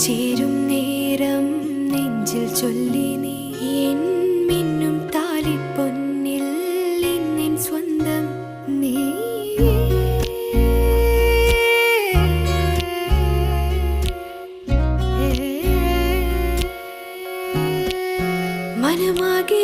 ചേരും നേരം നെഞ്ചിൽ ചൊല്ലി നീ എൻ മിന്നും താലിപ്പൊന്നിൽ എന്നെൻ സ്വന്തം നീ. മനമാകെ